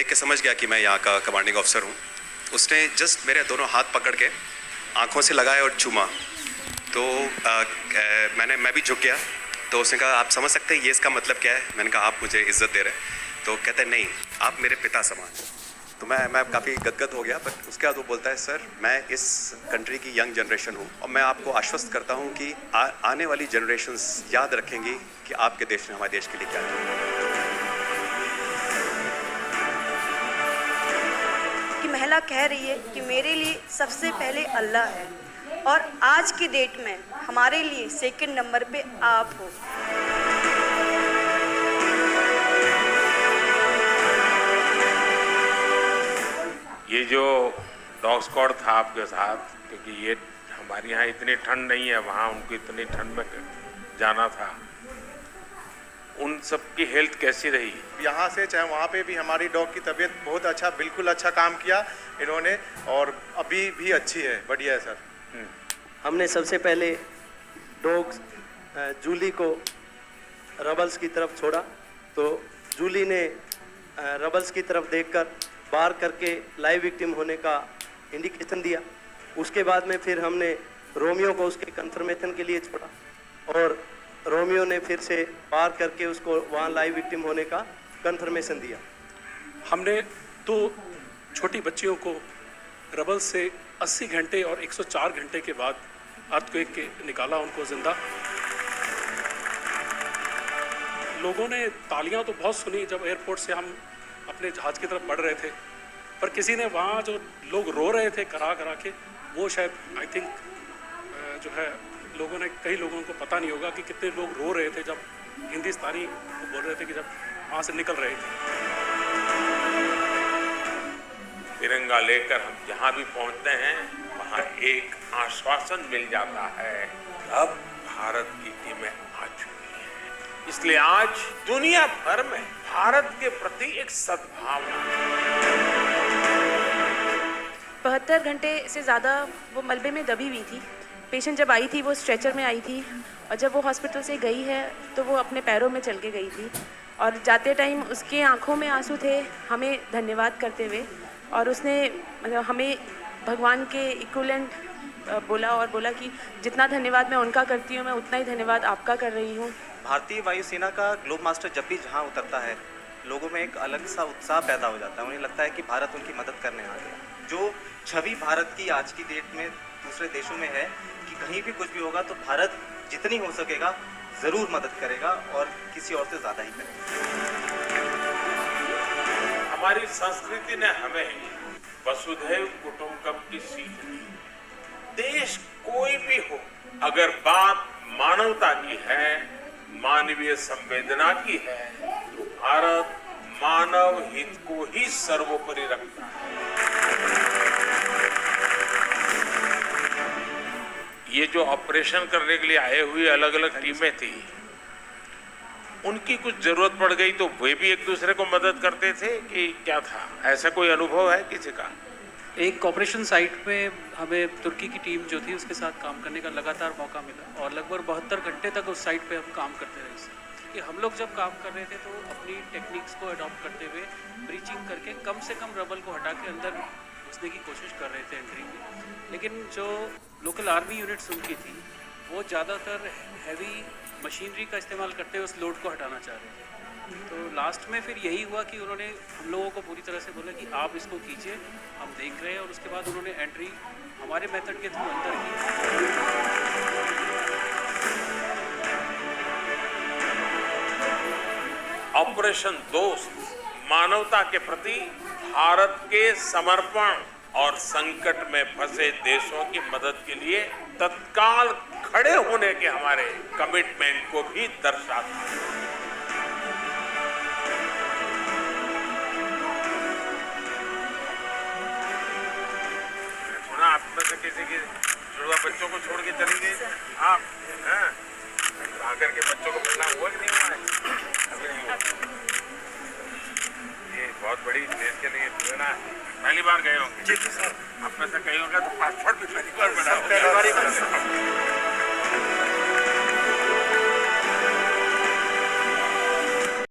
देख के समझ गया कि मैं यहाँ का कमांडिंग ऑफिसर हूँ। उसने जस्ट मेरे दोनों हाथ पकड़ के आंखों से लगाया और चूमा। तो मैं भी झुक गया। तो उसने कहा आप समझ सकते हैं ये इसका मतलब क्या है? मैंने कहा आप मुझे इज्जत दे रहे हैं। तो कहते हैं नहीं, आप मेरे पिता समान। तो मैं काफ़ी गदगद हो गया। बट उसके बाद वो बोलता है सर मैं इस कंट्री की यंग जनरेशन हूँ और मैं आपको आश्वस्त करता हूँ कि आने वाली जनरेशन्स याद रखेंगी कि आपके देश ने हमारे देश के लिए क्या किया। कि महिला कह रही है कि मेरे लिए सबसे पहले अल्लाह है और आज की डेट में हमारे लिए सेकंड नंबर पे आप हो। ये जो डॉग स्क्वाड था आपके साथ, क्योंकि ये हमारे यहाँ इतनी ठंड नहीं है, वहाँ उनको इतनी ठंड में जाना था, उन सब की हेल्थ कैसी रही? यहाँ से चाहे वहाँ पे भी हमारी डॉग की तबीयत बहुत अच्छा, बिल्कुल अच्छा काम किया इन्होंने और अभी भी अच्छी है, बढ़िया है सर। हमने सबसे पहले डॉग जूली को रबल्स की तरफ छोड़ा, तो जूली ने रबल्स की तरफ देखकर बार करके लाइव विक्टिम होने का इंडिकेशन दिया। उसके बाद में फिर हमने रोमियो को उसके कंफर्मेशन के लिए छोड़ा और रोमियो ने फिर से बार करके उसको वहाँ लाइव विक्टिम होने का कंफर्मेशन दिया। हमने दो छोटी बच्चियों को रबल से 80 घंटे और 104 घंटे के बाद अर्थक्वेक के निकाला, उनको जिंदा। लोगों ने तालियां तो बहुत सुनी जब एयरपोर्ट से हम अपने जहाज की तरफ बढ़ रहे थे, पर किसी ने वहाँ जो लोग रो रहे थे करा करा के, वो शायद आई थिंक जो है लोगों ने, कई लोगों को पता नहीं होगा कि कितने लोग रो रहे थे जब हिंदुस्तानी बोल रहे थे कि जब वहाँ से निकल रहे थे। तिरंगा लेकर हम जहाँ भी पहुँचते हैं वहाँ एक आश्वासन मिल जाता है, अब भारत की टीमें आ चुकी हैं। इसलिए आज दुनिया भर में भारत के प्रति एक सद्भावना। 72 घंटे से ज़्यादा वो मलबे में दबी हुई थी। पेशेंट जब आई थी वो स्ट्रेचर में आई थी और जब वो हॉस्पिटल से गई है तो वो अपने पैरों में चल के गई थी और जाते टाइम उसके आंखों में आंसू थे हमें धन्यवाद करते हुए, और उसने मतलब हमें भगवान के इक्विवेलेंट बोला और बोला कि जितना धन्यवाद मैं उनका करती हूँ मैं उतना ही धन्यवाद आपका कर रही हूँ। भारतीय वायुसेना का ग्लोब मास्टर जब भी जहाँ उतरता है लोगों में एक अलग सा उत्साह पैदा हो जाता है, उन्हें लगता है कि भारत उनकी मदद करने आ गया। जो छवि भारत की आज की डेट में दूसरे देशों में है कि कहीं भी कुछ भी होगा तो भारत जितनी हो सकेगा ज़रूर मदद करेगा और किसी और से ज़्यादा ही करेगा। हमारी संस्कृति ने हमें वसुधैव कुटुंबकम की सीख दी। देश कोई भी हो, अगर बात मानवता की है, मानवीय संवेदना की है, तो भारत मानव हित को ही सर्वोपरि रखता है। ये जो ऑपरेशन करने के लिए आए हुए अलग अलग टीमें थी, उनकी कुछ जरूरत पड़ गई तो वे भी एक दूसरे को मदद करते थे कि क्या था? ऐसा कोई अनुभव है किसी का? एक ऑपरेशन साइट पे हमें तुर्की की टीम जो थी उसके साथ काम करने का लगातार मौका मिला और लगभग 72 घंटे तक उस साइट पे हम काम करते रहे। कि हम लोग जब काम कर रहे थे तो अपनी टेक्निक्स को अडॉप्ट करते हुए ब्रीचिंग करके कम से कम रबल को हटा के अंदर घुसने की कोशिश कर रहे थे एंट्री में। लेकिन जो लोकल आर्मी यूनिट्स उनकी थी वो ज़्यादातर हैवी मशीनरी का इस्तेमाल करते हुए उस लोड को हटाना चाह रहे थे। तो लास्ट में फिर यही हुआ कि उन्होंने हम लोगों को पूरी तरह से बोला कि आप इसको कीजिए, हम देख रहे हैं, और उसके बाद उन्होंने एंट्री हमारे मेथड के थ्रू अंदर की। ऑपरेशन दोस्त मानवता के प्रति भारत के समर्पण और संकट में फंसे देशों की मदद के लिए तत्काल खड़े होने के हमारे कमिटमेंट को भी दर्शाता है। सुना आप में से किसी की जुड़वा बच्चों को छोड़ के चली गई आप, आकर के बच्चों को मिलना हुआ कि नहीं हुआ है? अभी नहीं हुआ। ये बहुत बड़ी देश के लिए प्रेरणा है। पहली बार गए होंगे? जी सर। आप में से कई होंगे तो पासपोर्ट भी पहली बार बना होगा।